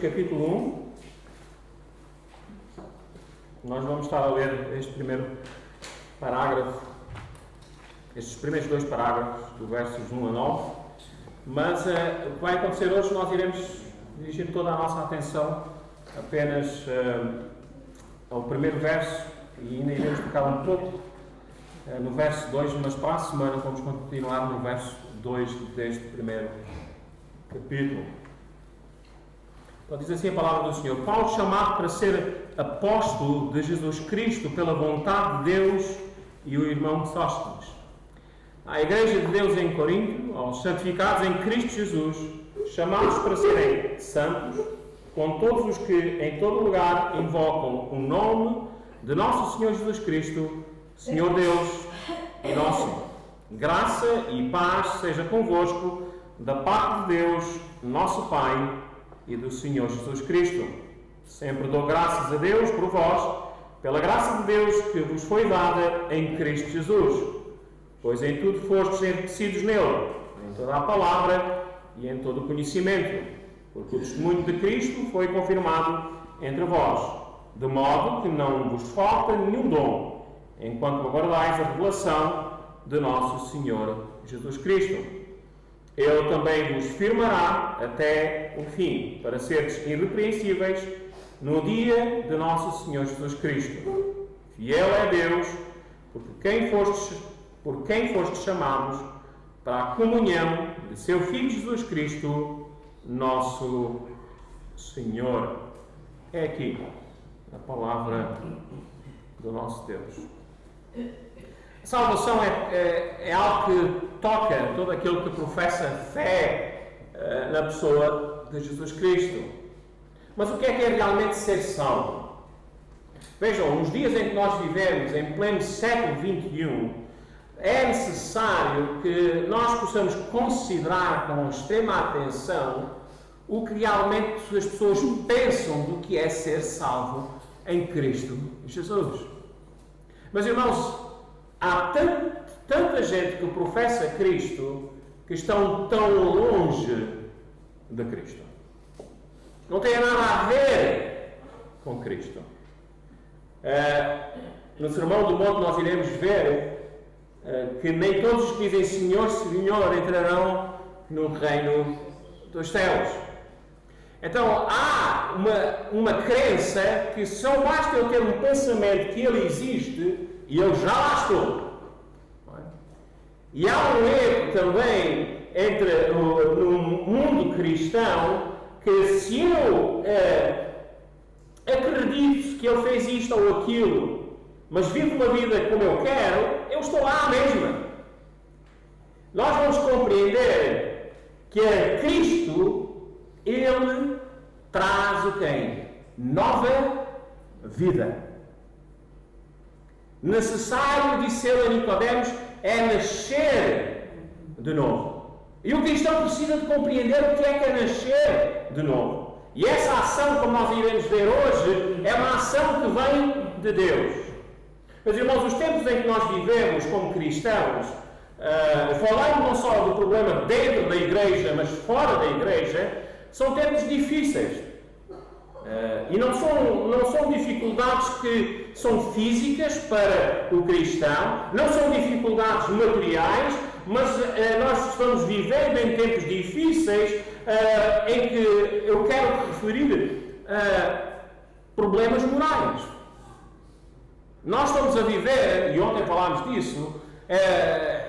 capítulo 1. Nós vamos estar a ler este primeiro parágrafo, estes primeiros dois parágrafos, do versos 1 a 9. Mas o que vai acontecer hoje, nós iremos dirigir toda a nossa atenção apenas ao primeiro verso e ainda iremos tocar um pouco no verso 2, mas para a semana vamos continuar no verso 2 deste primeiro capítulo. Então diz assim a palavra do Senhor: Paulo, chamado para ser apóstolo de Jesus Cristo pela vontade de Deus, e o irmão Sóstenes, à Igreja de Deus em Corinto, aos santificados em Cristo Jesus, chamados para serem santos, com todos os que em todo lugar invocam o nome de nosso Senhor Jesus Cristo, Senhor Deus e nosso. Graça e paz seja convosco, da parte de Deus, nosso Pai, e do Senhor Jesus Cristo. Sempre dou graças a Deus por vós, pela graça de Deus que vos foi dada em Cristo Jesus, pois em tudo fostes enriquecidos nele, em toda a palavra e em todo o conhecimento, porque o testemunho de Cristo foi confirmado entre vós, de modo que não vos falta nenhum dom, enquanto aguardais a revelação de nosso Senhor Jesus Cristo. Ele também vos firmará até o fim, para seres irrepreensíveis no dia de nosso Senhor Jesus Cristo. Fiel é Deus, por quem fostes chamados para a comunhão de seu Filho Jesus Cristo, nosso Senhor. É aqui a palavra do nosso Deus. A salvação é algo que toca todo aquele que professa fé na pessoa de Jesus Cristo. Mas o que é realmente ser salvo? Vejam, nos dias em que nós vivemos, em pleno século XXI, é necessário que nós possamos considerar com extrema atenção o que realmente as pessoas pensam do que é ser salvo em Cristo Jesus. Mas, irmãos, há tanta gente que professa Cristo que estão tão longe de Cristo. Não tem nada a ver com Cristo. No Sermão do Monte nós iremos ver que nem todos os que dizem Senhor, Senhor entrarão no reino dos céus. Então há uma crença que só basta eu ter um pensamento que Ele existe e eu já lá estou. E há um erro também no mundo cristão, que se eu acredito que Ele fez isto ou aquilo, mas vivo uma vida como eu quero, eu estou lá mesmo. Nós vamos compreender que Cristo, Ele traz o quem? Nova vida. Necessário, disse ele a Nicodemos, é nascer de novo. E o cristão precisa de compreender o que é nascer de novo. E essa ação, como nós iremos ver hoje, é uma ação que vem de Deus. Meus irmãos, os tempos em que nós vivemos como cristãos, falando não só do problema dentro da igreja, mas fora da igreja, são tempos difíceis. E não são dificuldades que são físicas para o cristão, não são dificuldades materiais, mas nós estamos vivendo em tempos difíceis em que eu quero referir problemas morais. Nós estamos a viver, e ontem falámos disso,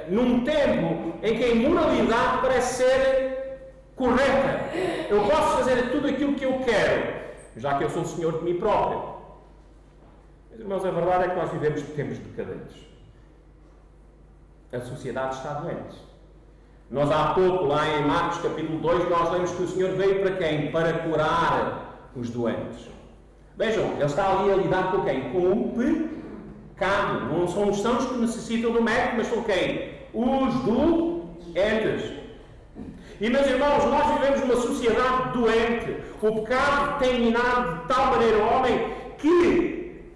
num tempo em que a imoralidade parece ser correta. Eu posso fazer tudo aquilo que eu quero, já que eu sou o Senhor de mim próprio. Mas, irmãos, a verdade é que nós vivemos tempos decadentes. A sociedade está doente. Nós há pouco, lá em Marcos capítulo 2, nós lemos que o Senhor veio para quem? Para curar os doentes. Vejam, Ele está ali a lidar com quem? Com o pecado. Não são os sãos que necessitam do médico, mas são quem? Os doentes. E, meus irmãos, nós vivemos numa sociedade doente. O pecado tem minado de tal maneira o homem que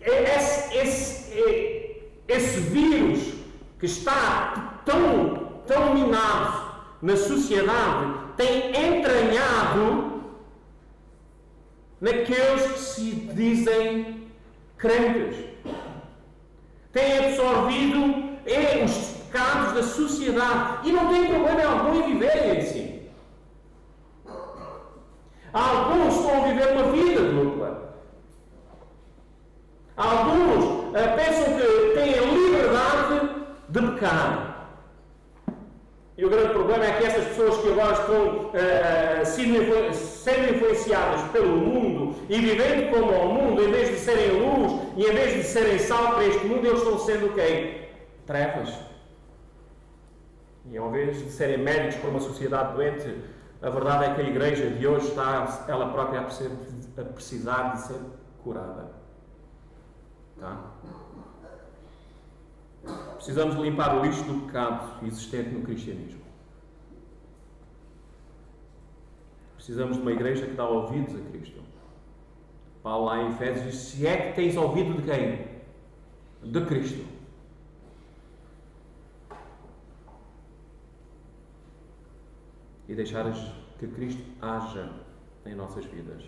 esse vírus que está tão minado na sociedade tem entranhado naqueles que se dizem crentes. Têm absorvido os pecados da sociedade e não têm problema algum em viverem assim. Alguns estão a viver uma vida dupla. Alguns pensam que têm a liberdade de pecar. E o grande problema é que essas pessoas que agora estão sendo influenciadas pelo mundo e vivendo como ao mundo, em vez de serem luz e em vez de serem sal para este mundo, eles estão sendo quem? Trevas. E ao invés de serem médicos para uma sociedade doente, a verdade é que a igreja de hoje está ela própria a precisar de ser curada. Tá? Precisamos limpar o lixo do pecado existente no cristianismo. Precisamos de uma igreja que dá ouvidos a Cristo. Paulo lá em Efésios diz: se é que tens ouvido de quem? De Cristo. E deixares que Cristo haja em nossas vidas.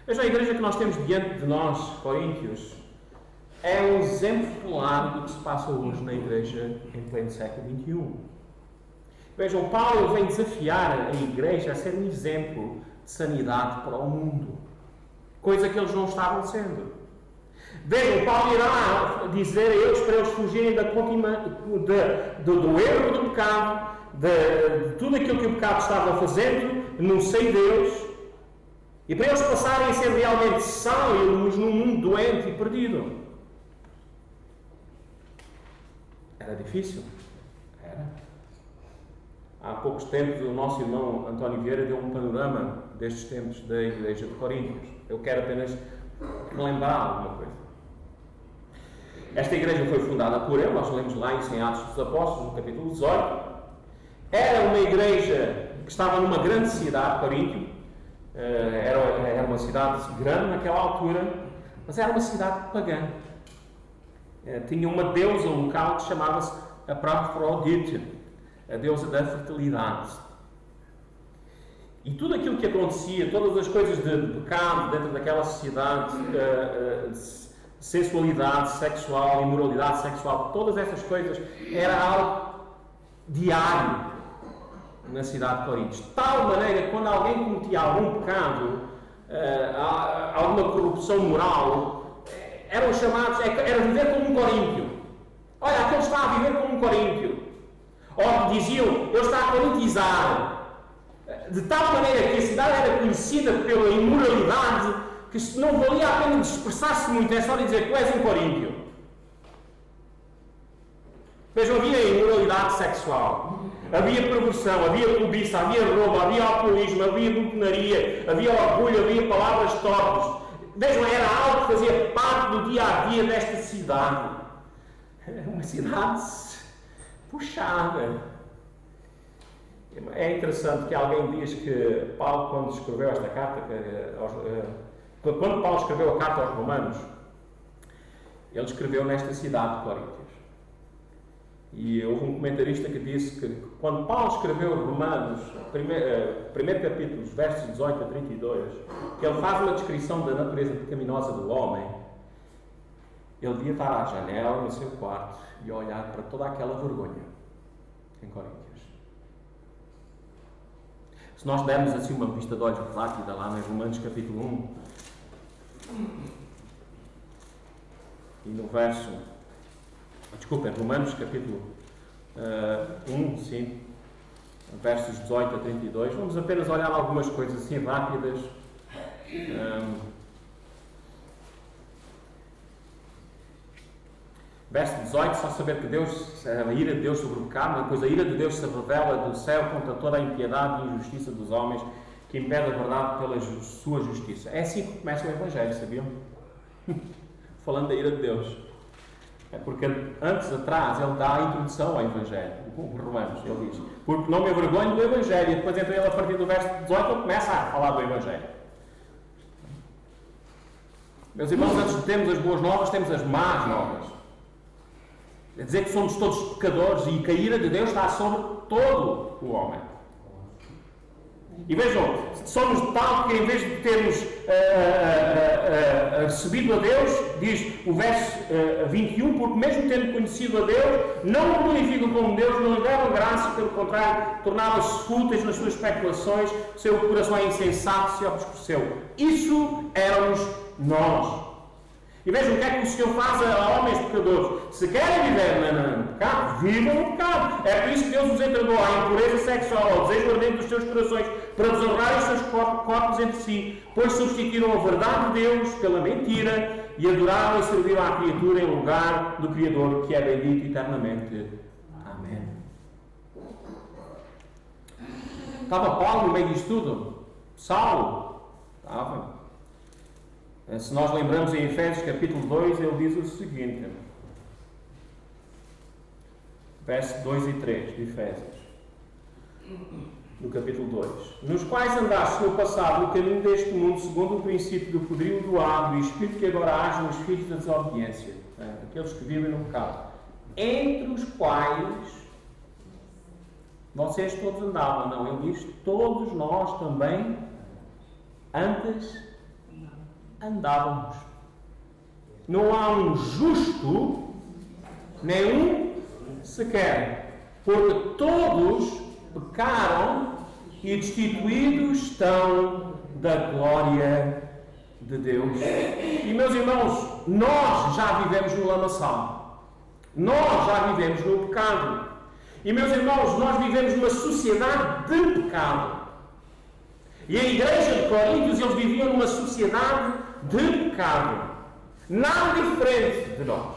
Veja, a igreja que nós temos diante de nós, Coríntios, é um exemplo claro do que se passa hoje na igreja em pleno século XXI. Vejam, Paulo vem desafiar a igreja a ser um exemplo de sanidade para o mundo. Coisa que eles não estavam sendo. Vejam, Paulo irá dizer a eles para eles fugirem do erro do pecado, de tudo aquilo que o pecado estava fazendo no seio deles, e para eles passarem a ser realmente sal e luz num mundo doente e perdido. Era difícil? Era. Há poucos tempos o nosso irmão António Vieira deu um panorama destes tempos da igreja de Coríntios. Eu quero apenas lembrar alguma coisa. Esta igreja foi fundada por ele, nós lemos lá em Atos dos Apóstolos, no capítulo 18. Era uma igreja que estava numa grande cidade, Coríntio. Era uma cidade grande naquela altura, mas era uma cidade pagã. Tinha uma deusa local que chamava-se Aphrodite, a deusa da fertilidade. E tudo aquilo que acontecia, todas as coisas de pecado dentro daquela sociedade, sensualidade sexual, imoralidade sexual, todas essas coisas, era algo diário na cidade de Corinto. De tal maneira que quando alguém cometia algum pecado, alguma corrupção moral, eram chamados, era viver como um coríntio. Olha, aquele está a viver como um coríntio. Ou diziam, ele está a corintizar. De tal maneira que a cidade era conhecida pela imoralidade, que não valia a pena expressar-se muito, é só dizer que tu és um coríntio. Vejam, havia imoralidade sexual, havia perversão, havia cobiça, havia roubo, havia alcoolismo, havia glutonaria, havia orgulho, havia palavras torpes. Vejam, era algo que fazia parte do dia a dia desta cidade. Uma cidade puxada. É interessante que alguém diz que Paulo, quando escreveu esta carta, quando Paulo escreveu a carta aos Romanos, ele escreveu nesta cidade de Coríntios. E houve um comentarista que disse que quando Paulo escreveu Romanos, primeiro capítulo, versos 18 a 32, que ele faz uma descrição da natureza pecaminosa do homem, ele devia estar à janela no seu quarto e olhar para toda aquela vergonha em Coríntios. Se nós dermos assim uma vista de olhos rápida lá em Romanos capítulo 1, e no verso... Desculpem, Romanos capítulo 1, sim, versos 18 a 32. Vamos apenas olhar algumas coisas assim rápidas. Verso 18, só saber que Deus, a ira de Deus sobre o pecado, pois a ira de Deus se revela do céu contra toda a impiedade e injustiça dos homens, que impede a verdade pela sua justiça. É assim que começa o Evangelho, sabiam? Falando da ira de Deus. É porque antes, atrás, ele dá a introdução ao Evangelho, o Romanos, ele diz, porque não me avergonho do Evangelho, e depois entra ele a partir do verso 18, ele começa a falar do Evangelho. Meus irmãos, antes de termos as boas novas, temos as más novas. É dizer que somos todos pecadores e que a ira de Deus está sobre todo o homem. E vejam, somos de tal que em vez de termos recebido a Deus, diz o verso 21, porque mesmo tendo conhecido a Deus, não o glorificam como Deus, não lhe deram graça, pelo contrário, tornaram-se fúteis nas suas especulações, seu coração é insensato, se obscureceu. Isso éramos nós. E vejam o que é que o Senhor faz a homens pecadores. Se querem viver no pecado, vivam no pecado. É por isso que Deus os entregou à impureza sexual, ao desejo ardente dos seus corações, para desonrar os seus corpos entre si, pois substituíram a verdade de Deus pela mentira e adoraram e serviram à criatura em lugar do Criador, que é bendito eternamente. Amém. Estava Paulo no meio disto tudo? Saulo? Estava. Se nós lembramos em Efésios capítulo 2, ele diz o seguinte, versos 2 e 3 de Efésios, no capítulo 2: nos quais andaste no passado no caminho deste mundo, segundo o princípio do poderio do ar, do espírito que agora age nos filhos da desobediência, aqueles que vivem no pecado, entre os quais vocês todos andavam. Não, ele diz, todos nós também antes andávamos. Não há um justo, nenhum sequer, porque todos pecaram e destituídos estão da glória de Deus. E meus irmãos, nós já vivemos no lamaçal. Nós já vivemos no pecado. E meus irmãos, nós vivemos numa sociedade de pecado. E a igreja de Coríntios, eles viviam numa sociedade de pecado. Nada diferente de nós.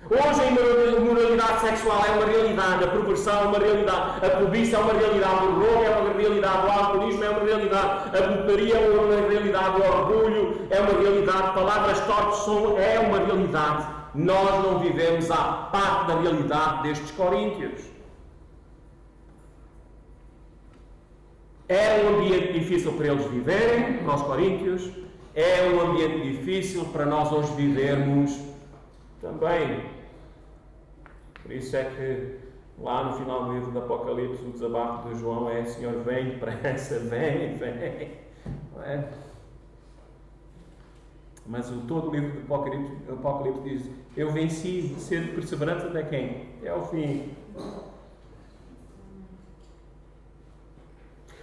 Hoje a imoralidade sexual é uma realidade, a perversão é uma realidade, a cobiça é uma realidade, o roubo é uma realidade, o alcoolismo é uma realidade, a botaria é uma realidade, o orgulho é uma realidade, palavras torpes é uma realidade. Nós não vivemos à parte da realidade destes coríntios. Era um ambiente difícil para eles viverem, para os coríntios. É um ambiente difícil para nós hoje vivermos também. Por isso é que lá no final do livro do Apocalipse, o desabafo de João é: Senhor, vem depressa, vem. Não é? Mas todo o livro do Apocalipse diz: eu venci, sendo perseverante até quem? Até ao fim.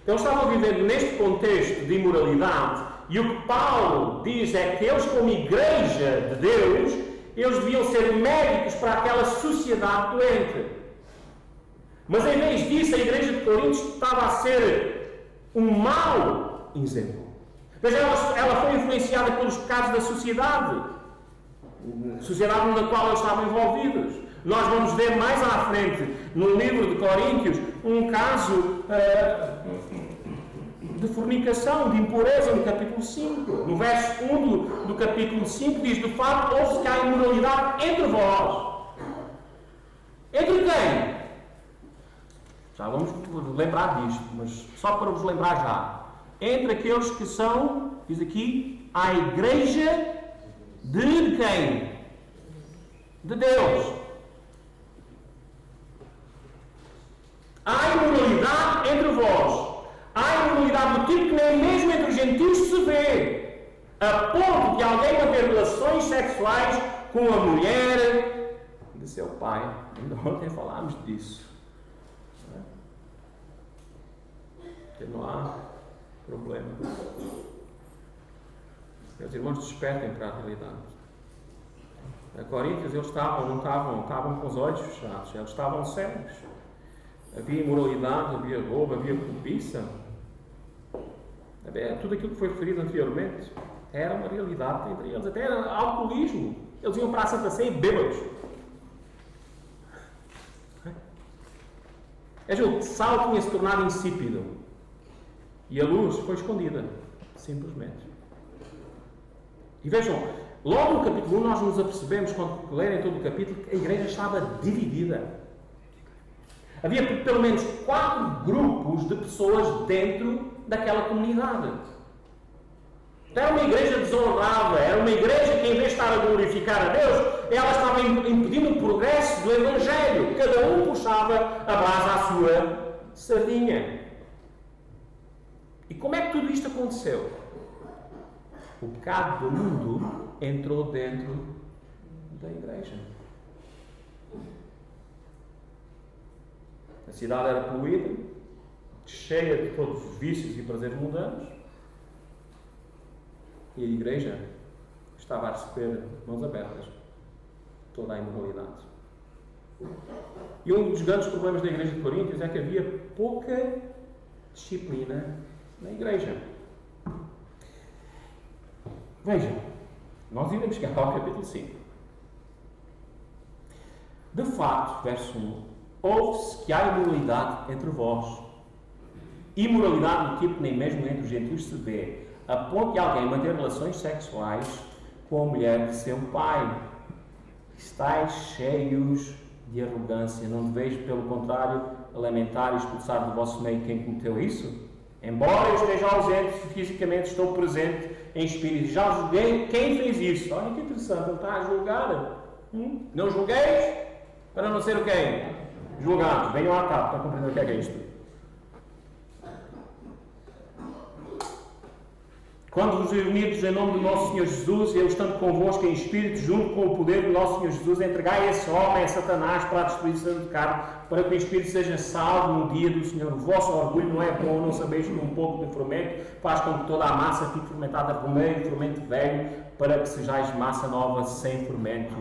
Então estavam vivendo neste contexto de imoralidade, e o que Paulo diz é que eles, como igreja de Deus, eles deviam ser médicos para aquela sociedade doente. Mas em vez disso, a igreja de Coríntios estava a ser um mau exemplo. Mas ela foi influenciada pelos pecados da sociedade na qual eles estavam envolvidos. Nós vamos ver mais à frente, no livro de Coríntios, um caso de fornicação, de impureza, no capítulo 5. No verso 1 do capítulo 5 diz: de facto, houve que há imoralidade entre vós. Entre quem? Já vamos lembrar disto, mas só para vos lembrar já. Entre aqueles que são, diz aqui, a igreja de quem? De Deus. Há imoralidade entre vós. Há imoralidade do tipo que nem mesmo entre os gentios se vê, a ponto de alguém manter relações sexuais com a mulher de seu pai. Ainda ontem falámos disso. Que não há problema. Meus irmãos, despertem para a realidade. A Coríntios, eles estavam com os olhos fechados, eles estavam cegos. Havia imoralidade, havia roubo, havia cobiça. Tudo aquilo que foi referido anteriormente era uma realidade entre eles. Até era alcoolismo. Eles iam para a Santa Ceia bêbados. O sal tinha se tornado insípido. E a luz foi escondida. Simplesmente. E vejam, logo no capítulo 1 nós nos apercebemos, quando lerem todo o capítulo, que a igreja estava dividida. Havia pelo menos 4 grupos de pessoas dentro daquela comunidade. Era uma igreja desonrada, era uma igreja que, em vez de estar a glorificar a Deus, ela estava impedindo o progresso do Evangelho. Cada um puxava a brasa à sua sardinha. E como é que tudo isto aconteceu? O pecado do mundo entrou dentro da igreja. A cidade era poluída, cheia de todos os vícios e prazeres mundanos, e a igreja estava a receber mãos abertas toda a imoralidade. E um dos grandes problemas da igreja de Coríntios é que havia pouca disciplina na igreja. Vejam, nós iremos chegar ao capítulo 5. De facto, verso 1, ouve-se que há imoralidade entre vós. Imoralidade do tipo que nem mesmo entre os gentios se vê, a ponto de alguém manter relações sexuais com a mulher de seu pai. Estais cheios de arrogância. Não deveis, pelo contrário, a lamentar e expulsar do vosso meio quem cometeu isso? Embora eu esteja ausente fisicamente, estou presente em espírito. Já julguei quem fez isso. Olha que interessante, ele está a julgar. Não julgueis para não ser o quê? Julgados. Venham à cabo para compreender o que é isto. Quando vos reunidos em nome do nosso Senhor Jesus, eu estando convosco em espírito, junto com o poder do nosso Senhor Jesus, entregai esse homem a Satanás para a destruição de carne, para que o espírito seja salvo no dia do Senhor. O vosso orgulho não é bom, não sabeis que um pouco de fermento faz com que toda a massa fique fermentada por meio de fermento velho, para que sejais massa nova sem fermento,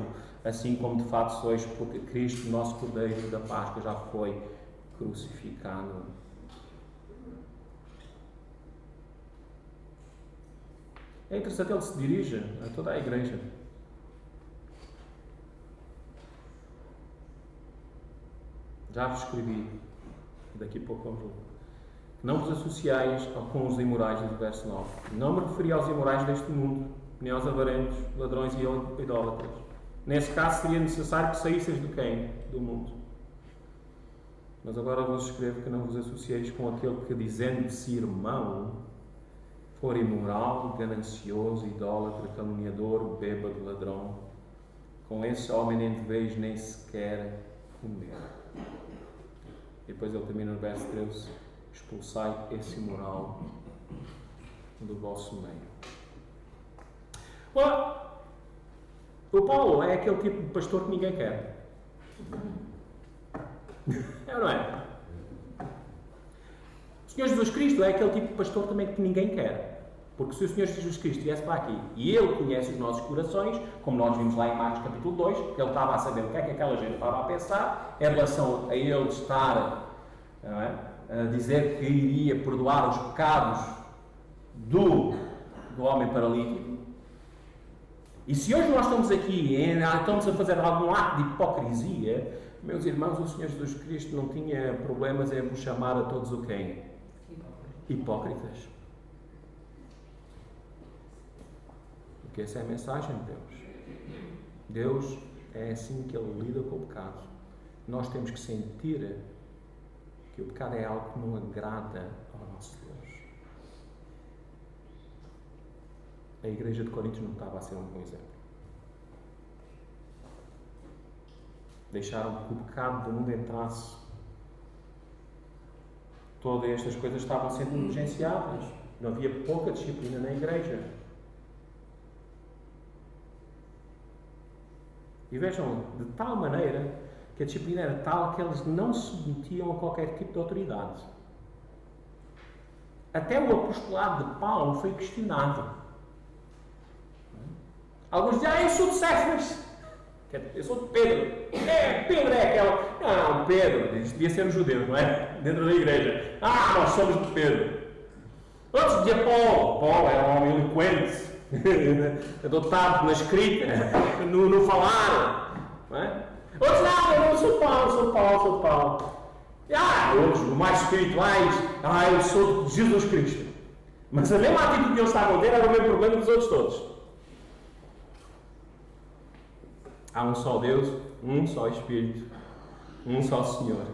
assim como de fato sois, porque Cristo, nosso Cordeiro da Páscoa, já foi crucificado. É interessante, ele se dirige a toda a igreja. Já vos escrevi, daqui a pouco vamos ler. Não vos associais com os imorais, do verso 9. Não me referi aos imorais deste mundo, nem aos avarentos, ladrões e idólatras. Nesse caso seria necessário que saísseis do quem? Do mundo. Mas agora vos escrevo que não vos associeis com aquele que, dizendo de si irmão, for imoral, ganancioso, idólatra, caluniador, bêbado, ladrão. Com esse homem nem deveis nem sequer comer. E depois ele termina no verso 13: expulsai esse imoral do vosso meio. Ora, o Paulo é aquele tipo de pastor que ninguém quer. É ou não é? O Senhor Jesus Cristo é aquele tipo de pastor também que ninguém quer. Porque se o Senhor Jesus Cristo viesse para aqui e Ele conhece os nossos corações, como nós vimos lá em Marcos capítulo 2, Ele estava a saber o que é que aquela gente estava a pensar em relação a Ele estar a dizer que iria perdoar os pecados do homem paralítico. E se hoje nós estamos aqui e estamos a fazer algum ato de hipocrisia, meus irmãos, o Senhor Jesus Cristo não tinha problemas em vos chamar a todos o quê? Hipócritas. Porque essa é a mensagem de Deus. Deus é assim que Ele lida com o pecado. Nós temos que sentir que o pecado é algo que não agrada ao nosso Deus. A igreja de Corinto não estava a ser um bom exemplo. Deixaram que o pecado do mundo entrasse. Todas estas coisas estavam sendo negligenciadas. Não havia pouca disciplina na igreja. E vejam, de tal maneira que a disciplina era tal que eles não se submetiam a qualquer tipo de autoridade. Até o apostolado de Paulo foi questionado. Alguns dizem, eu sou de Cefas. Eu sou de Pedro. Pedro é aquela... Não, Pedro, isto devia ser um judeu, não é? Dentro da igreja. Nós somos de Pedro. Outros diziam Paulo. Paulo era um homem eloquente. Adotado na escrita, no falar, não é? Outros não, eu sou Paulo. Outros, mais espirituais, eu sou de Jesus Cristo. Mas a mesma atitude que eles estavam a ter era o mesmo problema dos outros todos. Há um só Deus, um só Espírito, um só Senhor.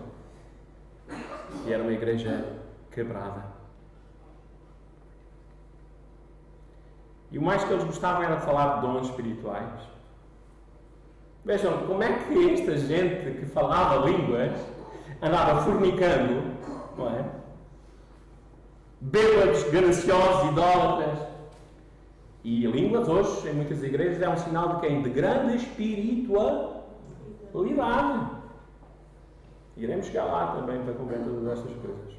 E era uma igreja quebrada. E o mais que eles gostavam era de falar de dons espirituais. Vejam, como é que esta gente que falava línguas andava fornicando, não é? bêbados, gananciosos, idólatras. E línguas hoje, em muitas igrejas, é um sinal de quem? De grande espiritualidade. Iremos chegar lá também para compreender todas estas coisas.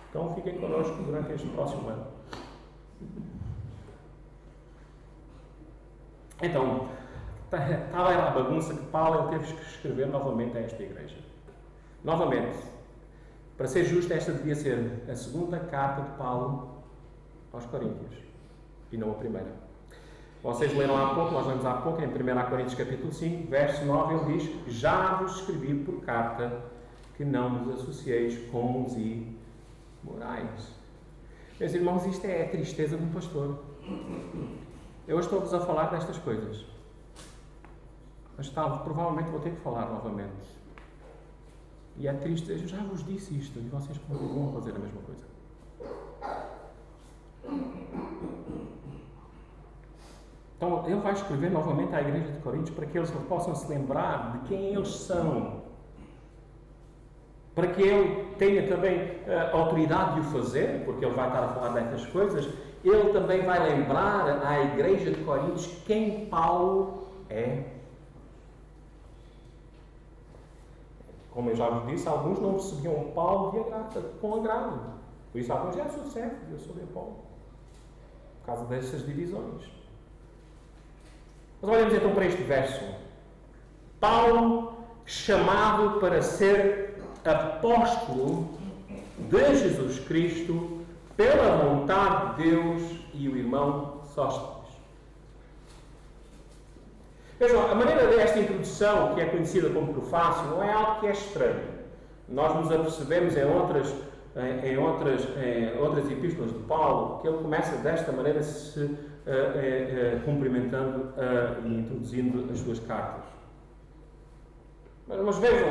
Então fiquem connosco durante este próximo ano. Então, tal era a bagunça que Paulo teve que escrever novamente a esta igreja. Novamente, para ser justo, esta devia ser a segunda carta de Paulo aos Coríntios e não a primeira. Vocês leram há pouco, nós lemos há pouco, em 1 Coríntios capítulo 5, verso 9, ele diz: já vos escrevi por carta que não vos associeis com os imorais. Meus irmãos, isto é a tristeza de um pastor. Eu estou-vos a falar destas coisas, mas provavelmente vou ter que falar novamente. E é triste, eu já vos disse isto e vocês continuam a fazer a mesma coisa. Então, ele vai escrever novamente à igreja de Coríntios para que eles possam se lembrar de quem eles são. Para que ele tenha também a autoridade de o fazer, porque ele vai estar a falar destas coisas, ele também vai lembrar à igreja de Coríntios quem Paulo é. Como eu já vos disse, alguns não recebiam Paulo com agrado. Por isso, alguns já sou certo, eu sou de Paulo. Por causa dessas divisões. Mas olhamos então para este verso. Paulo, chamado para ser apóstolo de Jesus Cristo, pela vontade de Deus, e o irmão Sóstenes. Vejam, a maneira desta introdução, que é conhecida como prefácio, não é algo que é estranho. Nós nos apercebemos em outras epístolas de Paulo que ele começa desta maneira, cumprimentando e introduzindo as suas cartas. Mas vejam,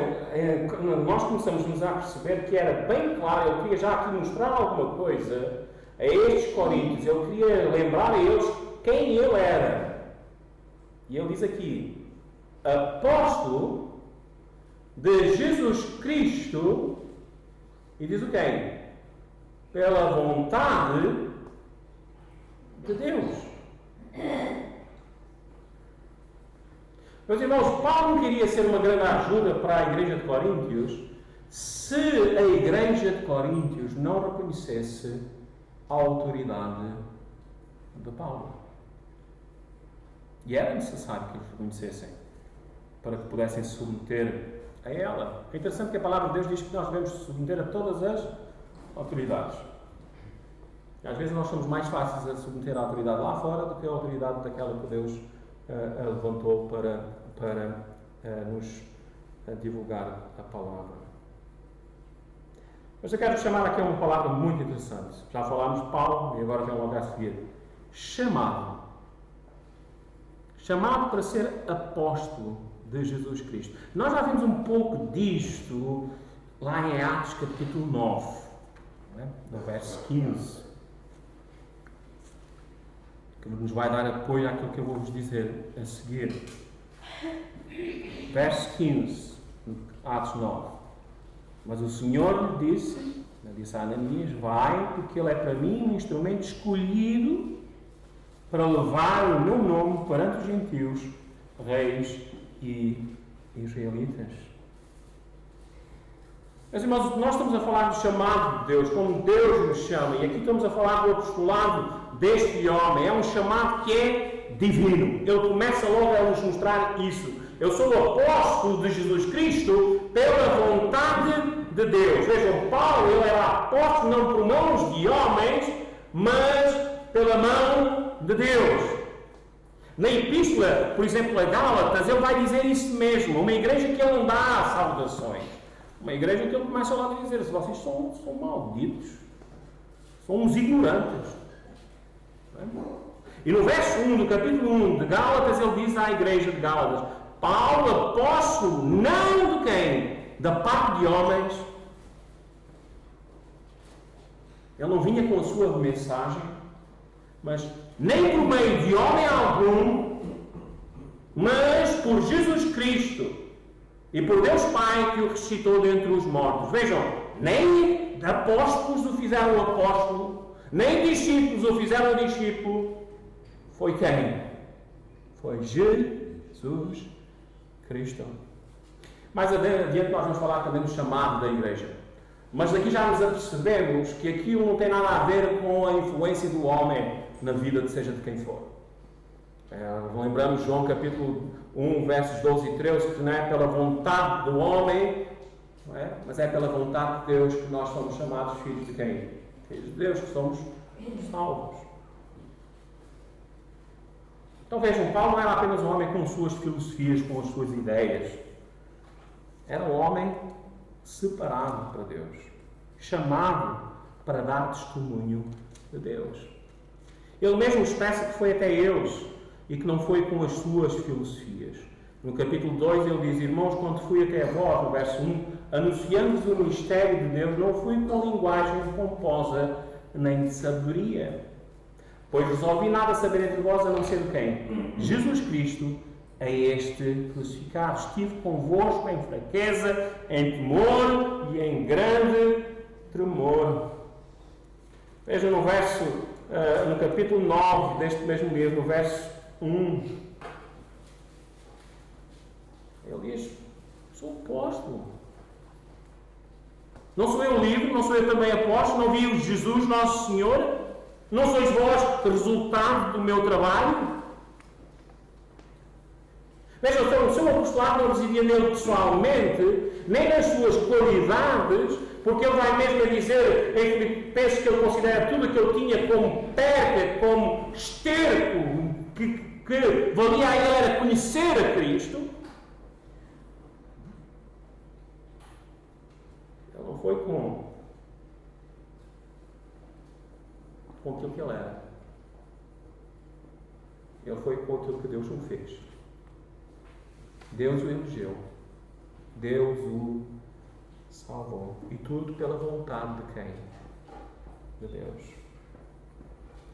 nós começamos a perceber que era bem claro, ele queria já aqui mostrar alguma coisa a estes coríntios, ele queria lembrar a eles quem ele era. E ele diz aqui: apóstolo de Jesus Cristo, e diz o quem? Pela vontade de Deus. Meus irmãos, Paulo queria ser uma grande ajuda para a igreja de Coríntios se a igreja de Coríntios não reconhecesse a autoridade de Paulo. E era necessário que eles reconhecessem para que pudessem se submeter a ela. É interessante que a palavra de Deus diz que nós devemos submeter a todas as autoridades. Às vezes nós somos mais fáceis a submeter a autoridade lá fora do que a autoridade daquela que Deus levantou para nos divulgar a palavra. Mas eu quero chamar aqui uma palavra muito interessante. Já falámos de Paulo e agora vem logo a seguir. Chamado. Chamado para ser apóstolo de Jesus Cristo. Nós já vimos um pouco disto lá em Atos capítulo 9, no verso 15. Que nos vai dar apoio àquilo que eu vou vos dizer a seguir. Verso 15, Atos 9. Mas o Senhor lhe disse a Ananias: vai, porque ele é para mim um instrumento escolhido para levar o meu nome perante os gentios, reis e israelitas. Meus irmãos, nós estamos a falar do chamado de Deus, como Deus nos chama, e aqui estamos a falar do apostolado deste homem. É um chamado que é divino. Ele começa logo a nos mostrar isso. Eu sou o apóstolo de Jesus Cristo pela vontade de Deus. Vejam, Paulo, ele era apóstolo não por mãos de homens, mas pela mão de Deus. Na epístola, por exemplo, a Gálatas, ele vai dizer isso mesmo. Uma igreja que ele não dá saudações. Uma igreja que ele começa logo a dizer: vocês são malditos. São uns ignorantes. E no verso 1 do capítulo 1 de Gálatas, ele diz à igreja de Gálatas: Paulo, apóstolo, não de quem? Da parte de homens. Ele não vinha com a sua mensagem, mas nem por meio de homem algum, mas por Jesus Cristo e por Deus Pai que o ressuscitou dentre os mortos. Vejam, nem apóstolos o fizeram apóstolo, Nem discípulos o fizeram discípulo. Foi quem? Foi Jesus Cristo. Mais adiante nós vamos falar também do chamado da igreja. Mas daqui já nos apercebemos que aquilo não tem nada a ver com a influência do homem na vida, seja de quem for. Lembramos João capítulo 1, versos 12 e 13, que não é pela vontade do homem, não é? Mas é pela vontade de Deus que nós somos chamados filhos de quem? Filhos de Deus, que somos salvos. Então vejam, Paulo não era apenas um homem com suas filosofias, com as suas ideias. Era um homem separado para Deus, chamado para dar testemunho de Deus. Ele mesmo expressa que foi até eles e que não foi com as suas filosofias. No capítulo 2 ele diz: irmãos, quando fui até vós, no verso 1, anunciando-vos o mistério de Deus, não fui com linguagem pomposa nem de sabedoria, pois resolvi nada saber entre vós a não ser de quem? Jesus Cristo, a este crucificado. Estive convosco em fraqueza, em temor e em grande tremor. Veja no verso, no capítulo 9 deste mesmo livro, no verso 1. Ele diz: sou apóstolo. Não sou eu livre, não sou eu também apóstolo, não vi Jesus Nosso Senhor? Não sois vós resultado do meu trabalho? Vejam, então, o seu apostolado não residia nele pessoalmente, nem nas suas qualidades, porque ele vai mesmo a dizer em Filipenses que ele considera tudo o que ele tinha como perca, como esterco, que valia a ele era conhecer a Cristo. Ele não foi com aquilo que ele era. Ele foi com aquilo que Deus o fez. Deus o elegeu. Deus o salvou. E tudo pela vontade de quem? De Deus.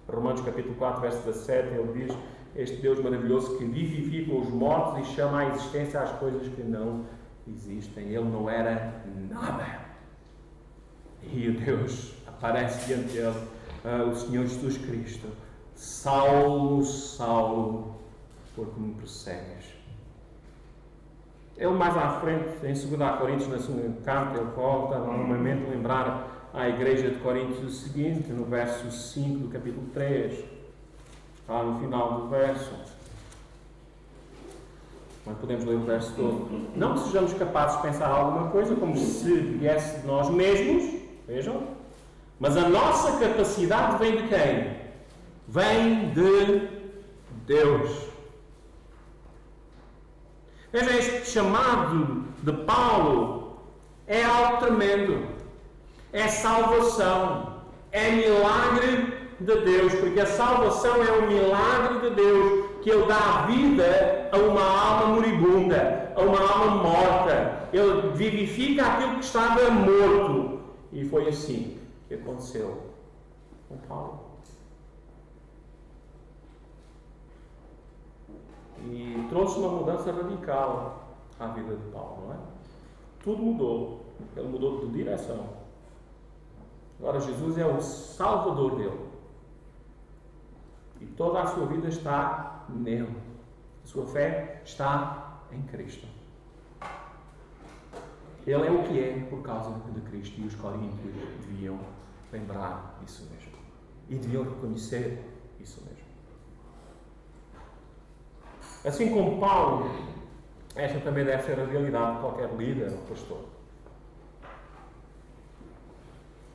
Romanos capítulo 4, verso 17, ele diz: este Deus maravilhoso que vivifica os mortos e chama à existência as coisas que não existem. Ele não era nada. E Deus aparece diante dele, o Senhor Jesus Cristo: Saulo, Saulo, por que me persegues? Ele mais à frente, em 2 Coríntios, na segunda carta, ele volta novamente a lembrar à igreja de Coríntios o seguinte, no verso 5 do capítulo 3, lá no final do verso. Mas podemos ler o verso todo. Não que sejamos capazes de pensar alguma coisa como se viesse de nós mesmos, vejam, mas a nossa capacidade vem de quem? Vem de Deus. Veja, este chamado de Paulo é algo tremendo. É salvação. É milagre de Deus. Porque a salvação é um milagre de Deus, que Ele dá vida a uma alma moribunda, a uma alma morta. Ele vivifica aquilo que estava morto. E foi assim que aconteceu com Paulo. E trouxe uma mudança radical à vida de Paulo, não é? Tudo mudou. Ele mudou de direção. Agora Jesus é o Salvador dele. E toda a sua vida está nele. A sua fé está em Cristo. Ele é o que é por causa de Cristo. E os coríntios deviam lembrar isso mesmo. E deviam reconhecer isso mesmo. Assim como Paulo, esta também deve ser a realidade de qualquer líder ou pastor.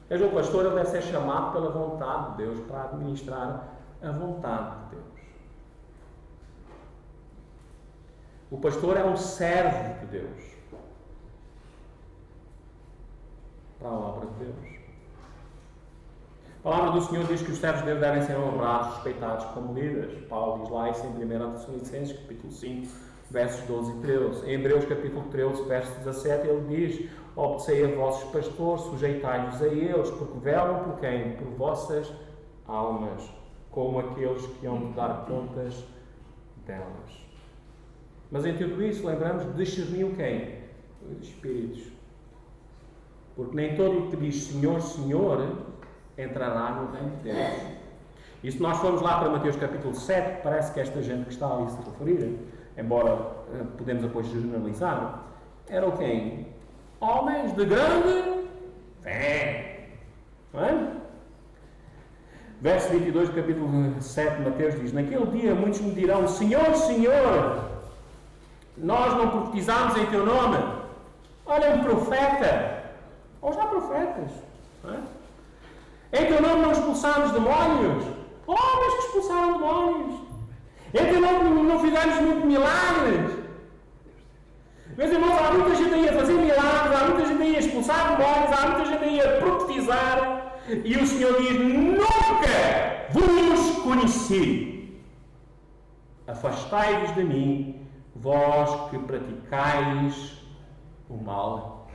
Veja, o pastor ele deve ser chamado pela vontade de Deus para administrar a vontade de Deus. O pastor é um servo de Deus para a obra de Deus. A palavra do Senhor diz que os servos de Deus devem ser honrados, respeitados como líderes. Paulo diz lá isso em 1 Tessalonicenses, capítulo 5, versos 12 e 13. Em Hebreus, capítulo 13, verso 17, ele diz: obedecei a vossos pastores, sujeitai-vos a eles, porque velam por quem? Por vossas almas, como aqueles que hão de dar contas delas. Mas em tudo isso, lembramos, discerniu quem? Os espíritos. Porque nem todo o que diz Senhor, Senhor entrará no reino de Deus. E se nós formos lá para Mateus capítulo 7, parece que esta gente que está ali a se referir, embora podemos depois generalizar, eram quem? Homens de grande fé. Não é? Verso 22 do capítulo 7 de Mateus diz: naquele dia muitos me dirão: Senhor, Senhor, nós não profetizámos em teu nome. Olha, um profeta. Ou já profetas. Não é? Em teu nome não expulsámos demónios. Homens que expulsaram demónios. Em teu nome não fizemos muitos milagres. Meus irmãos, há muita gente aí a fazer milagres, há muita gente aí a expulsar demónios, há muita gente aí a profetizar. E o Senhor diz: nunca vos conheci. Afastai-vos de mim, vós que praticais o mal.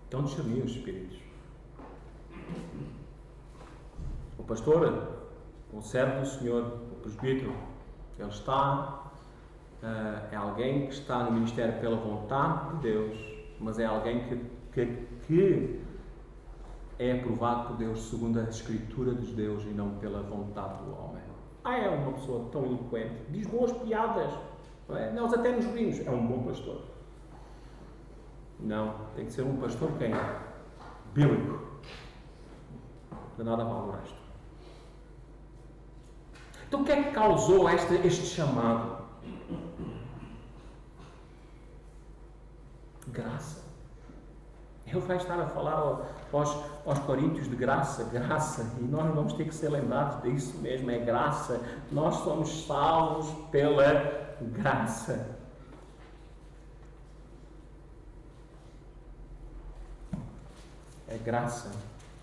Então discernir os espíritos. O pastor, o servo do Senhor, o presbítero, ele está, é alguém que está no ministério pela vontade de Deus, mas é alguém que é aprovado por Deus segundo a Escritura de Deus e não pela vontade do homem. É uma pessoa tão eloquente, diz boas piadas, não é? Nós até nos rimos, é um bom pastor. Não, tem que ser um pastor quem? Bíblico. De nada vale o resto. Então o que é que causou este chamado? Graça. Ele vai estar a falar aos coríntios de graça, e nós vamos ter que ser lembrados disso mesmo, é graça. Nós somos salvos pela graça. É graça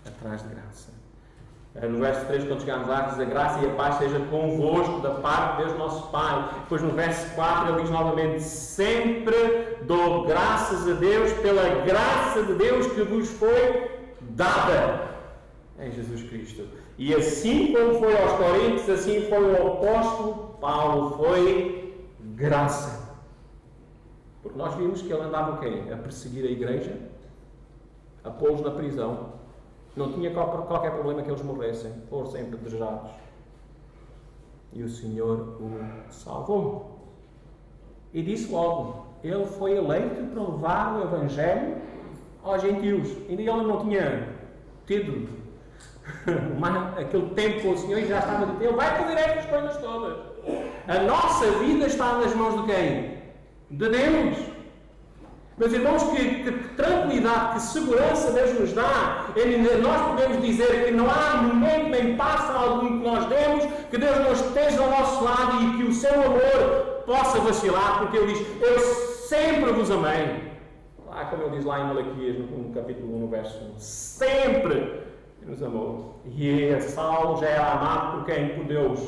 atrás de graça. No verso 3, quando chegarmos lá, diz: a graça e a paz seja convosco da parte de Deus nosso Pai. Depois no verso 4 ele diz novamente: sempre dou graças a Deus pela graça de Deus que vos foi dada em Jesus Cristo. E assim como foi aos Coríntios, assim foi ao apóstolo Paulo, foi graça. Porque nós vimos que ele andava o quê? A perseguir a igreja, a pô-los na prisão. Não tinha qualquer problema que eles morressem, fossem apedrejados. E o Senhor o salvou. E disse logo: ele foi eleito para levar o Evangelho aos gentios. Ainda ele não tinha tido aquele tempo com o Senhor e já estava a dizer: ele vai fazer estas coisas todas. A nossa vida está nas mãos de quem? De Deus. Meus irmãos, que tranquilidade, que segurança Deus nos dá. Nós podemos dizer que não há momento nem passo algum que nós demos que Deus não esteja ao nosso lado e que o seu amor possa vacilar, porque Ele diz: eu sempre vos amei. Como Ele diz lá em Malaquias, no capítulo 1, no verso 1. Sempre nos amou. E Saulo já era amado por quem? Por Deus.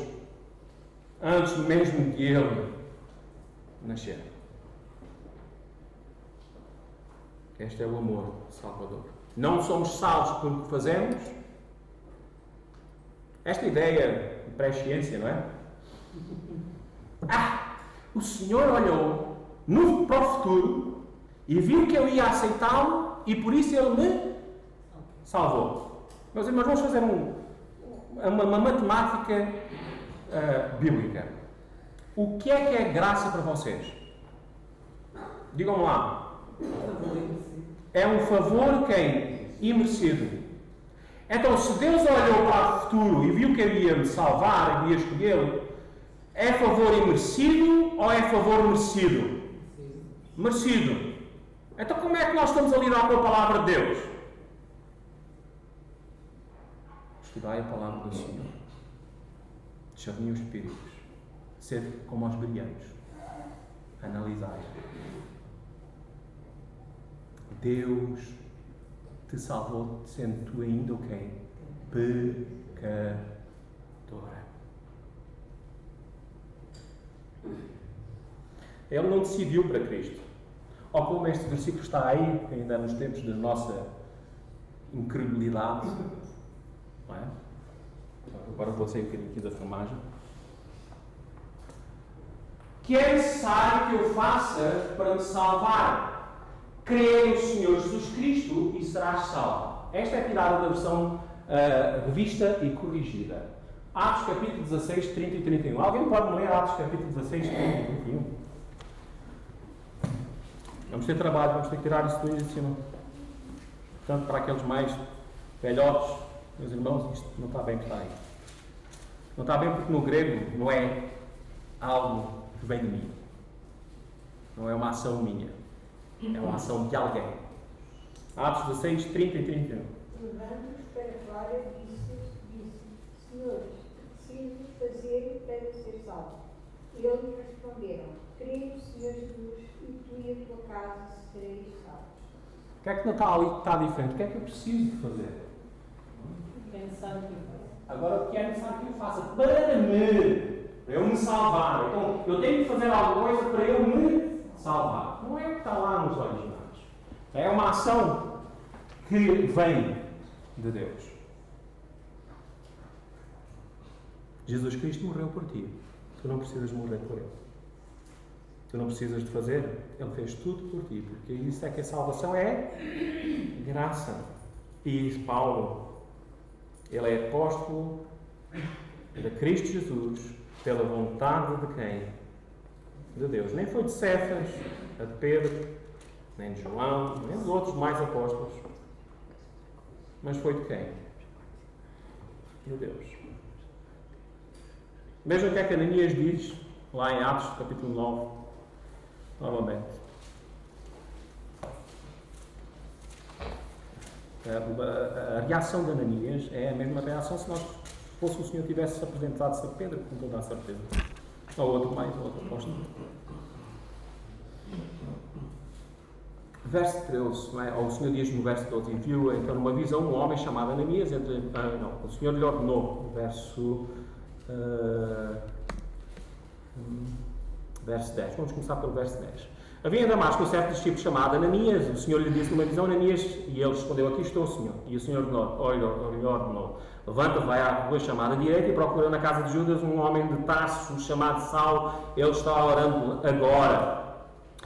Antes mesmo de ele nascer. Este é o amor salvador. Não somos salvos pelo que fazemos. Esta ideia de presciência, não é? O Senhor olhou para o futuro e viu que eu ia aceitá-lo e por isso Ele me salvou. Meus irmãos, vamos fazer uma matemática bíblica. O que é graça para vocês? Digam lá. É um favor quem? Imerecido. Então, se Deus olhou para o futuro e viu que ele ia me salvar e ia escolhê-lo, é favor imerecido ou é favor merecido? Merecido. Então, como é que nós estamos a lidar com a palavra de Deus? Estudai a palavra do Senhor. Discernir os espíritos. Ser como aos brilhantes. Analisai. Deus te salvou sendo tu ainda o quê? Pecadora. Ele não decidiu para Cristo. Ou como este versículo está aí, ainda nos tempos da nossa incredulidade. Não é? Agora vou sair um bocadinho aqui da filmagem. que é necessário que eu faça para me salvar? Crê no Senhor Jesus Cristo e serás salvo. Esta é tirada da versão revista e corrigida. Atos capítulo 16, 30 e 31. Alguém pode ler Atos capítulo 16, 30 e 31? Vamos ter trabalho, vamos ter que tirar isso tudo de cima. Portanto, para aqueles mais velhotes, meus irmãos, isto não está bem que está aí. Não está bem porque no grego não é algo que vem de mim. Não é uma ação minha. É uma ação de alguém. Atos 16, 30 e 31. Levando-os para fora, disse: Senhores, preciso fazer para ser salvo. E eles responderam: Creio no Senhor Jesus e tu e a tua casa sereis salvos. O que é que não está ali que está diferente? O que é que eu preciso de fazer? Pensar que Agora, o que é necessário que eu faça para eu me salvar? Então, eu tenho que fazer alguma coisa para eu me salvar. Não é o que está lá nos originais. É uma ação que vem de Deus. Jesus Cristo morreu por ti. Tu não precisas morrer por Ele. Tu não precisas de fazer. Ele fez tudo por ti. Porque isso é que a salvação é graça. E Paulo, ele é apóstolo de Cristo Jesus pela vontade de quem? De Deus. Nem foi de Cefas, a de Pedro, nem de João, nem dos outros mais apóstolos. Mas foi de quem? De Deus. Vejam o que é que Ananias diz lá em Atos, capítulo 9, novamente. A reação de Ananias é a mesma reação se o Senhor tivesse apresentado-se a Pedro, com toda a certeza. Ou outro mais, ou outro apóstolo. Verso 13, não é? Ou o Senhor diz no verso 12: enviou então numa visão um homem chamado Ananias. O Senhor lhe ordenou, verso 10. Vamos começar pelo verso 10. Havia em Damasco um certo discípulo chamado Ananias. O Senhor lhe disse numa visão: Ananias, e ele respondeu: aqui estou, Senhor. E o Senhor lhe ordenou: levanta, vai à rua chamada direita e procura na casa de Judas um homem de Tarso chamado Saulo. Ele está orando agora.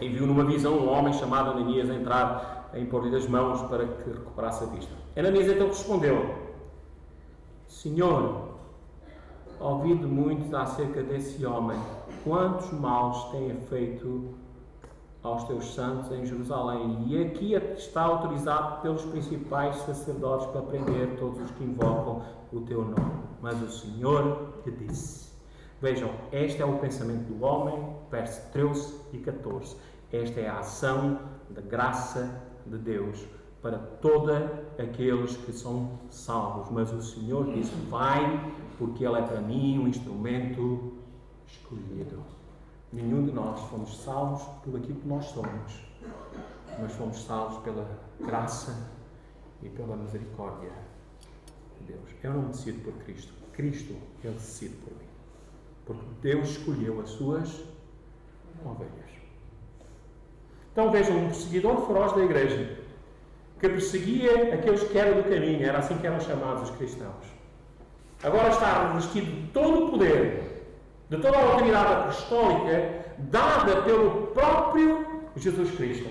E viu numa visão um homem chamado Ananias entrar a impor-lhe as mãos para que recuperasse a vista. Ananias então respondeu: Senhor, ouvi de muitos acerca desse homem, quantos maus tem feito aos teus santos em Jerusalém, e aqui está autorizado pelos principais sacerdotes para prender todos os que invocam o teu nome. Mas o Senhor lhe disse. Vejam, este é o pensamento do homem, versos 13 e 14. Esta é a ação da graça de Deus para todos aqueles que são salvos. Mas o Senhor disse: vai, porque Ele é para mim um instrumento escolhido. Nenhum de nós fomos salvos por aquilo que nós somos, mas fomos salvos pela graça e pela misericórdia de Deus. Eu não decido por Cristo. Cristo, Ele decide por mim. Porque Deus escolheu as suas ovelhas. Então vejam, um perseguidor feroz da igreja, que perseguia aqueles que eram do caminho, era assim que eram chamados os cristãos. Agora está revestido de todo o poder, de toda a autoridade apostólica, dada pelo próprio Jesus Cristo.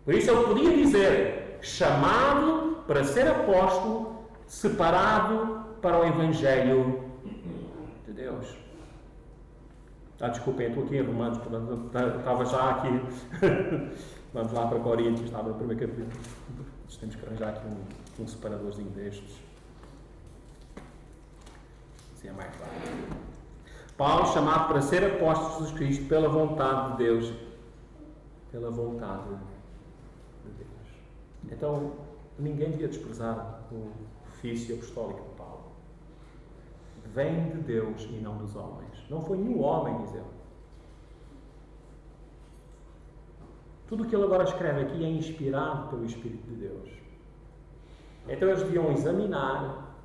Por isso ele podia dizer: chamado para ser apóstolo, separado para o Evangelho de Deus. Desculpem, eu estou aqui em Romanos, portanto, estava já aqui. Vamos lá para Coríntios, estava no primeiro capítulo. Temos que arranjar aqui um separadorzinho destes. Assim é mais rápido. Paulo, chamado para ser apóstolo de Jesus Cristo pela vontade de Deus. Pela vontade de Deus. Então, ninguém devia desprezar o ofício apostólico de Paulo. Vem de Deus e não dos homens. Não foi nenhum homem, diz ele. Tudo o que ele agora escreve aqui é inspirado pelo Espírito de Deus. Então eles deviam examinar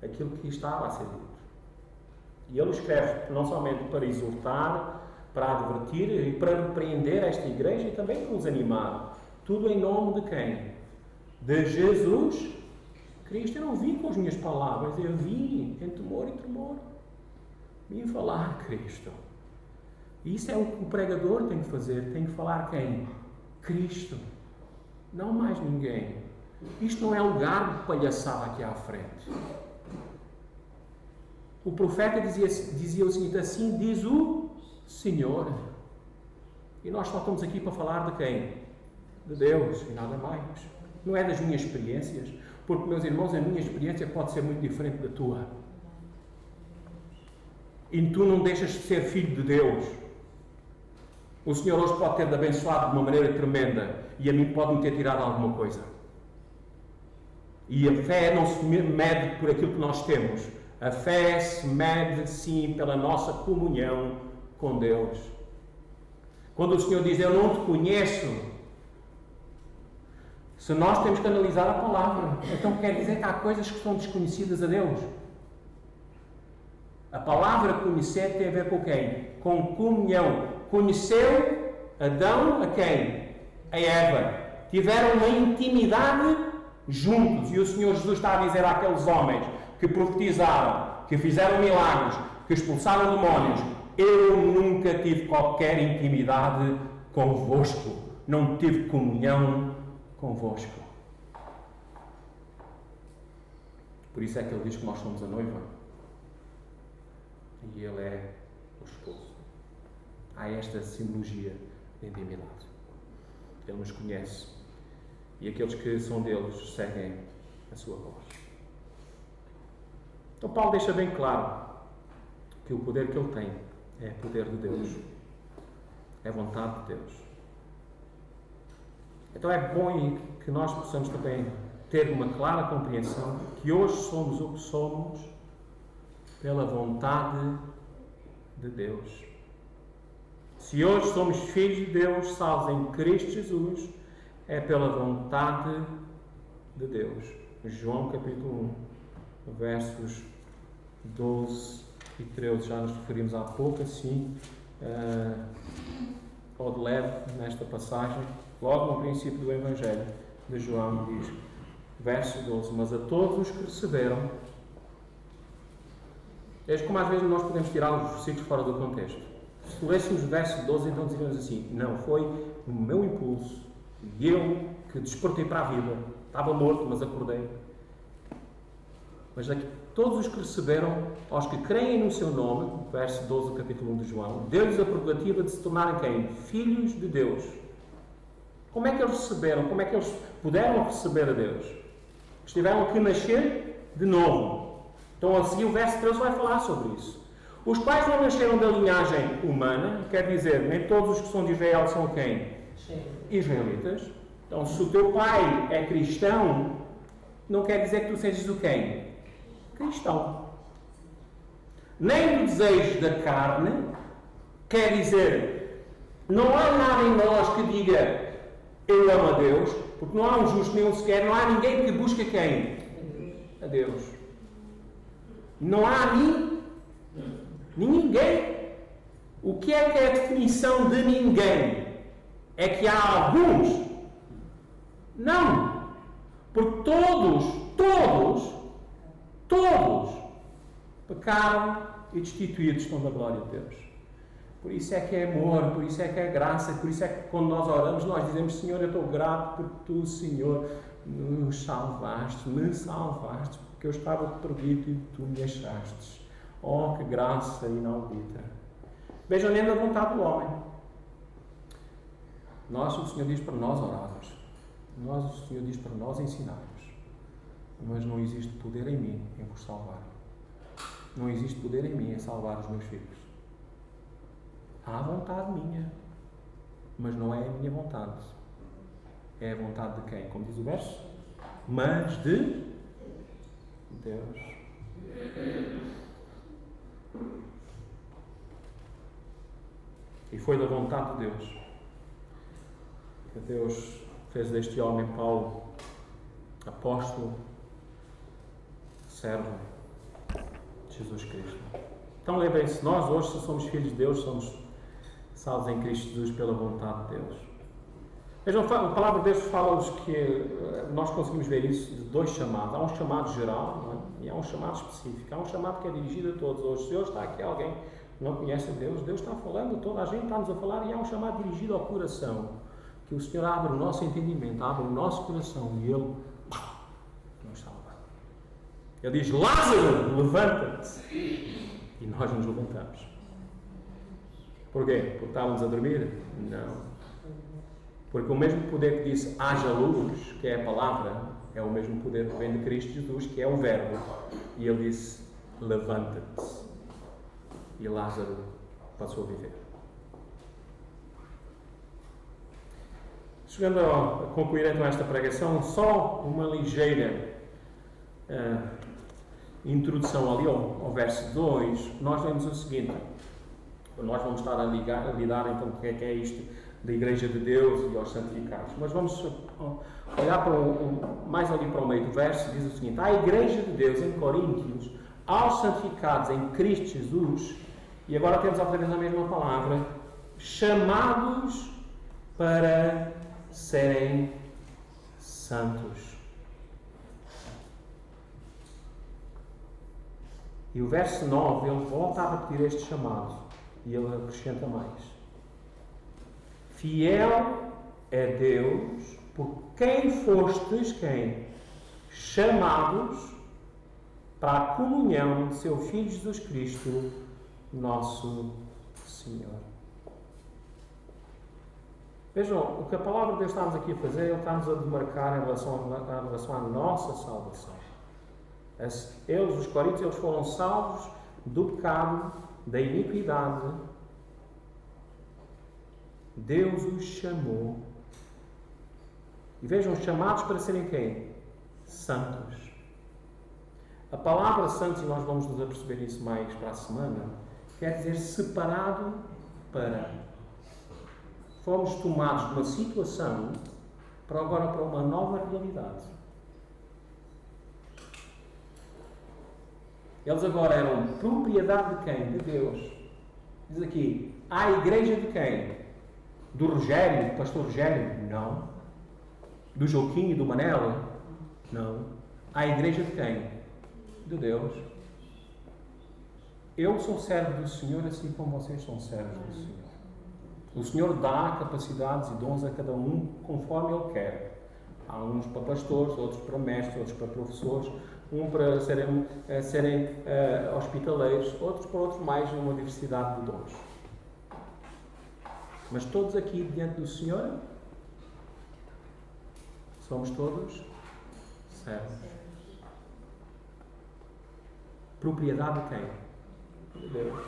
aquilo que estava a ser dito. E ele escreve não somente para exortar, para advertir e para repreender esta igreja e também para os animar. Tudo em nome de quem? De Jesus Cristo. Eu não vim com as minhas palavras, eu vim em temor e tremor. Vim falar Cristo. E isso é o que o pregador tem que fazer. Tem que falar quem? Cristo. Não mais ninguém. Isto não é lugar de palhaçada aqui à frente. O profeta dizia o seguinte: assim diz o Senhor. E nós só estamos aqui para falar de quem? De Deus e nada mais. Não é das minhas experiências. Porque, meus irmãos, a minha experiência pode ser muito diferente da tua. E tu não deixas de ser filho de Deus. O Senhor hoje pode ter-te abençoado de uma maneira tremenda e a mim pode-me ter tirado alguma coisa. E a fé não se mede por aquilo que nós temos. A fé se mede, sim, pela nossa comunhão com Deus. Quando o Senhor diz: eu não te conheço, se nós temos que analisar a palavra, então quer dizer que há coisas que são desconhecidas a Deus. A palavra conhecer tem a ver com quem? Com comunhão. Conheceu Adão a quem? A Eva. Tiveram uma intimidade juntos. E o Senhor Jesus está a dizer àqueles homens que profetizaram, que fizeram milagres, que expulsaram demónios: eu nunca tive qualquer intimidade convosco. Não tive comunhão convosco. Por isso é que ele diz que nós somos a noiva e ele é o esposo. Há esta simbologia de intimidade. Ele nos conhece e aqueles que são deles seguem a sua voz. Então Paulo deixa bem claro que o poder que ele tem é poder de Deus, é vontade de Deus. Então é bom que nós possamos também ter uma clara compreensão que hoje somos o que somos pela vontade de Deus. Se hoje somos filhos de Deus, salvos em Cristo Jesus, é pela vontade de Deus. João capítulo 1, versos 12 e 13, já nos referimos há pouco assim, ao de leve nesta passagem, logo no princípio do Evangelho de João, diz, verso 12: mas a todos os que receberam. Veja como às vezes nós podemos tirar os versículos fora do contexto. Se lêssemos o verso 12, então dizíamos assim: não, foi o meu impulso e eu que despertei para a vida. Estava morto, mas acordei. Mas aqui, todos os que receberam, aos que creem no seu nome, verso 12 do capítulo 1 de João, deu-lhes a prerrogativa de se tornarem quem? Filhos de Deus. Como é que eles receberam? Como é que eles puderam receber a Deus? Eles tiveram que nascer de novo. Então, a seguir, o verso 13 vai falar sobre isso. Os quais não nasceram da linhagem humana, quer dizer, nem todos os que são de Israel são quem? Israelitas. Então, se o teu pai é cristão, não quer dizer que tu sejas do quem? Cristão. Nem do desejo da carne, quer dizer, não há nada em nós que diga eu amo a Deus, porque não há um justo nem um sequer, não há ninguém que busca quem? A Deus. Não há ninguém. O que é a definição de ninguém? É que há alguns? Não. Porque todos pecaram e destituídos estão da glória de Deus. Por isso é que é amor, por isso é que é graça, por isso é que quando nós oramos, nós dizemos: Senhor, eu estou grato porque Tu, Senhor, me salvaste, porque eu estava perdido e Tu me achaste. Oh, que graça inaudita. Vejam, nem da vontade do homem. O Senhor diz para nós orarmos. O Senhor diz para nós ensinarmos. Mas não existe poder em mim em vos salvar. Não existe poder em mim em salvar os meus filhos. Há vontade minha, mas não é a minha vontade. É a vontade de quem? Como diz o verso? Mas de Deus. E foi da vontade de Deus que Deus fez deste homem Paulo apóstolo, servo de Jesus Cristo. Então lembrem-se, nós hoje, se somos filhos de Deus, somos salvos em Cristo Jesus pela vontade de Deus. Vejam, a palavra de Deus fala-nos que nós conseguimos ver isso de dois chamados. Há um chamado geral, não é? E há um chamado específico. Há um chamado que é dirigido a todos. Hoje, se hoje está aqui alguém que não conhece Deus, Deus está falando, toda a gente está-nos a falar, e há um chamado dirigido ao coração. Que o Senhor abre o nosso entendimento, abre o nosso coração, e Ele nos salva. Ele diz: Lázaro, levanta-te. E nós nos levantamos. Porquê? Porque estávamos a dormir? Não. Porque o mesmo poder que disse haja luz, que é a palavra, é o mesmo poder que vem de Cristo Jesus, que é o Verbo. E ele disse: levanta-te. E Lázaro passou a viver. Chegando a concluir então esta pregação, só uma ligeira introdução ali ao verso 2, nós lemos o seguinte. Nós vamos estar a lidar então com o que é isto da Igreja de Deus e aos santificados. Mas vamos olhar mais ali para o meio do verso, diz o seguinte: a Igreja de Deus em Coríntios, aos santificados em Cristo Jesus, e agora temos outra vez a mesma palavra, chamados para serem santos. E o verso 9, ele volta a repetir este chamado, e ele acrescenta mais. Fiel é Deus, por quem fostes quem? Chamados para a comunhão de seu Filho Jesus Cristo, nosso Senhor. Vejam, o que a palavra de Deus está-nos aqui a fazer, Ele está-nos a demarcar em relação à nossa salvação. Eles, os coríntios, eles foram salvos do pecado, da iniquidade. Deus os chamou. E vejam, chamados para serem quem? Santos. A palavra santos, e nós vamos nos aperceber isso mais para a semana, quer dizer separado para. Fomos tomados de uma situação para agora para uma nova realidade. Eles agora eram propriedade de quem? De Deus. Diz aqui, a igreja de quem? Do Rogério, do pastor Rogério? Não. Do Joaquim e do Manela? Não. A igreja de quem? De Deus. Eu sou servo do Senhor, assim como vocês são servos do Senhor. O Senhor dá capacidades e dons a cada um conforme Ele quer. Há uns para pastores, outros para mestres, outros para professores, para serem hospitaleiros, outros para outros mais, uma diversidade de dons. Mas todos aqui diante do Senhor somos todos servos. Propriedade de quem? De Deus.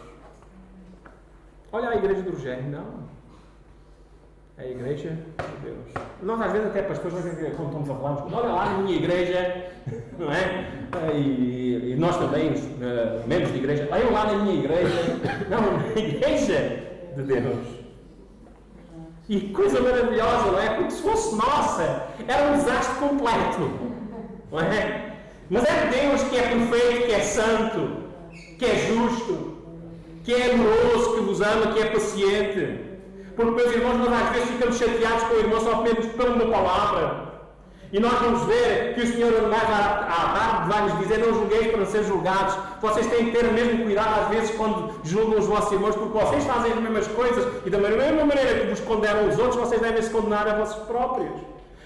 Olha a igreja do Rogério, não. É a igreja de Deus. Nós às vezes até pastores, quando estamos a falar, olha lá na minha igreja, não é? E nós também, os membros de igreja, olha lá na minha igreja. Não, na igreja de Deus. E coisa maravilhosa, não é? Porque se fosse nossa, era um desastre completo. Não é? Mas é Deus que é perfeito, que é santo, que é justo, que é amoroso, que vos ama, que é paciente. Porque, meus irmãos, nós às vezes ficamos chateados com o irmão só apenas por uma palavra. E nós vamos ver que o Senhor mais à tarde vai nos dizer: não julgueis para ser julgados. Vocês têm que ter o mesmo cuidado às vezes quando julgam os vossos irmãos, porque vocês fazem as mesmas coisas e da mesma maneira que vos condenam os outros, vocês devem se condenar a vocês próprios.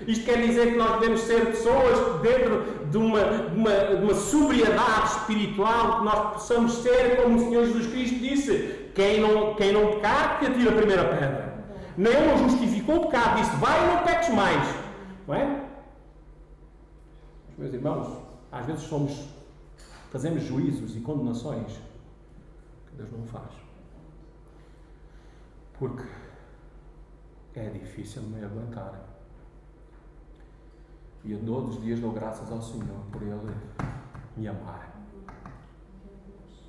Isto quer dizer que nós devemos ser pessoas dentro de uma sobriedade espiritual, que nós possamos ser como o Senhor Jesus Cristo disse: quem não pecar, que atire a primeira pedra. Nem não justificou o pecado, disse: vai e não peques mais. Não é? Meus irmãos, às vezes fazemos juízos e condenações que Deus não faz. Porque é difícil me aguentar. E eu todos os dias dou graças ao Senhor por Ele me amar.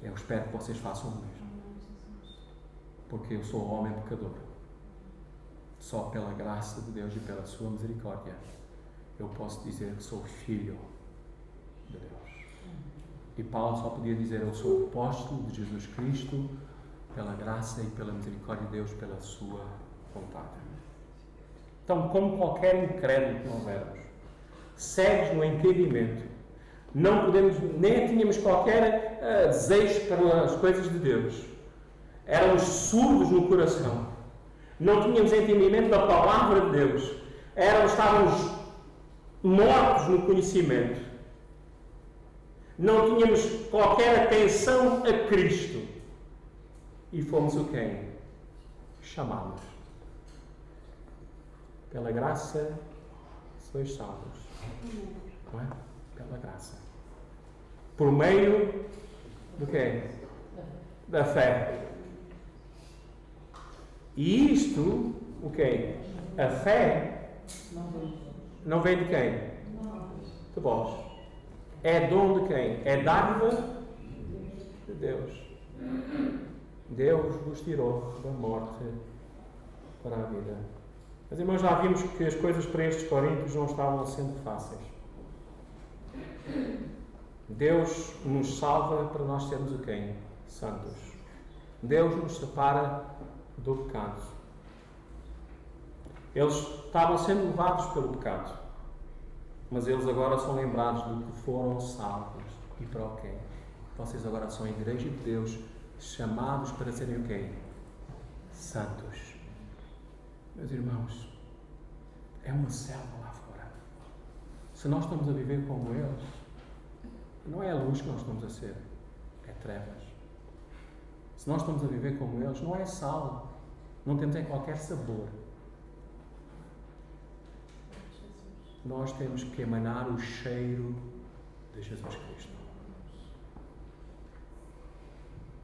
Eu espero que vocês façam o mesmo. Porque eu sou homem pecador. Só pela graça de Deus e pela sua misericórdia eu posso dizer que sou filho de Deus. E Paulo só podia dizer: eu sou apóstolo de Jesus Cristo pela graça e pela misericórdia de Deus, pela sua vontade. Então, como qualquer incrédulo que nós éramos, cegos no entendimento, não podemos, nem tínhamos qualquer desejo para as coisas de Deus. Éramos surdos no coração. Não tínhamos entendimento da palavra de Deus. Estávamos mortos no conhecimento. Não tínhamos qualquer atenção a Cristo. E fomos o quê? Chamados. Pela graça sois salvos. Não é? Pela graça. Por meio do quê? Da fé. E isto, o quê? A fé não vem de quem? De vós. É dom de quem? É dádiva de Deus. Deus vos tirou da morte para a vida. Mas, irmãos, já vimos que as coisas para estes coríntios não estavam sendo fáceis. Deus nos salva para nós sermos o quê? Santos. Deus nos separa do pecado. Eles estavam sendo levados pelo pecado, mas eles agora são lembrados do que foram salvos. E para o quê? Vocês agora são a igreja de Deus, chamados para serem o quê? Santos. Meus irmãos, é uma selva lá fora. Se nós estamos a viver como eles, não é a luz que nós estamos a ser, é trevas. Se nós estamos a viver como eles, não é sal, não temos qualquer sabor. Nós temos que emanar o cheiro de Jesus Cristo.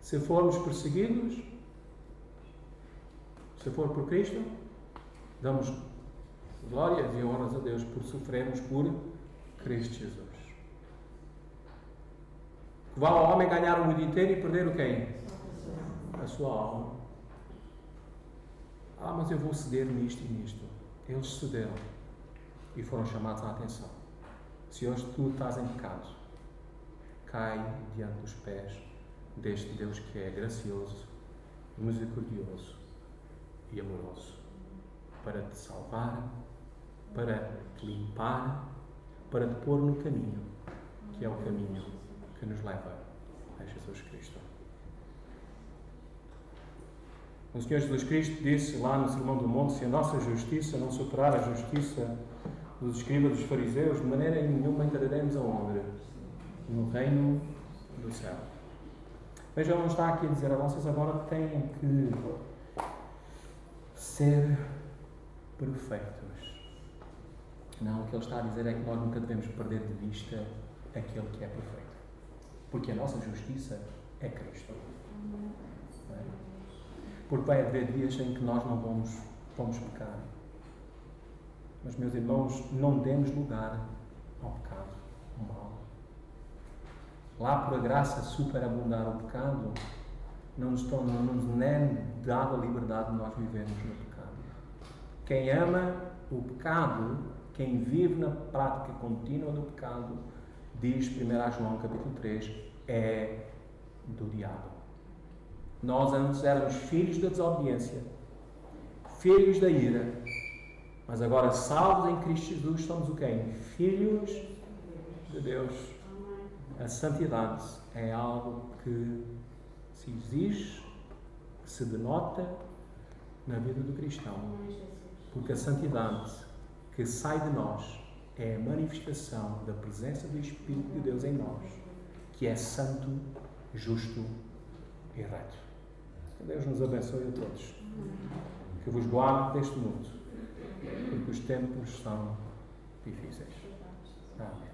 Se formos perseguidos, se for por Cristo, damos glórias e honras a Deus por sofrermos por Cristo Jesus. Que vale ao homem ganhar o mundo inteiro e perder o quê? A sua alma. Mas eu vou ceder nisto e nisto. Eles cederam e foram chamados à atenção. Se hoje tu estás em pecado, cai diante dos pés deste Deus que é gracioso, misericordioso e amoroso, para te salvar, para te limpar, para te pôr no caminho, que é o caminho que nos leva a Jesus Cristo. O Senhor Jesus Cristo disse lá no Sermão do Monte: se a nossa justiça não superar a justiça dos escribas dos fariseus, de maneira nenhuma entraremos aonde? No reino do céu. Mas ele não está aqui a dizer a vocês agora têm que ser perfeitos. Não, o que ele está a dizer é que nós nunca devemos perder de vista aquele que é perfeito. Porque a nossa justiça é Cristo. Não é? Porque vai haver dias em que nós não vamos pecar. Mas, meus irmãos, não demos lugar ao pecado, ao mal. Lá por a graça superabundar o pecado, não nos é dada a liberdade de nós vivermos no pecado. Quem ama o pecado, quem vive na prática contínua do pecado, diz 1 João capítulo 3, é do diabo. Nós antes éramos filhos da desobediência, filhos da ira, mas agora salvos em Cristo Jesus somos o quê? Filhos de Deus. A santidade é algo que se exige, que se denota na vida do cristão. Porque a santidade que sai de nós é a manifestação da presença do Espírito de Deus em nós, que é santo, justo e reto. Que Deus nos abençoe a todos. Que vos guarde deste mundo, porque os tempos são difíceis. Amém.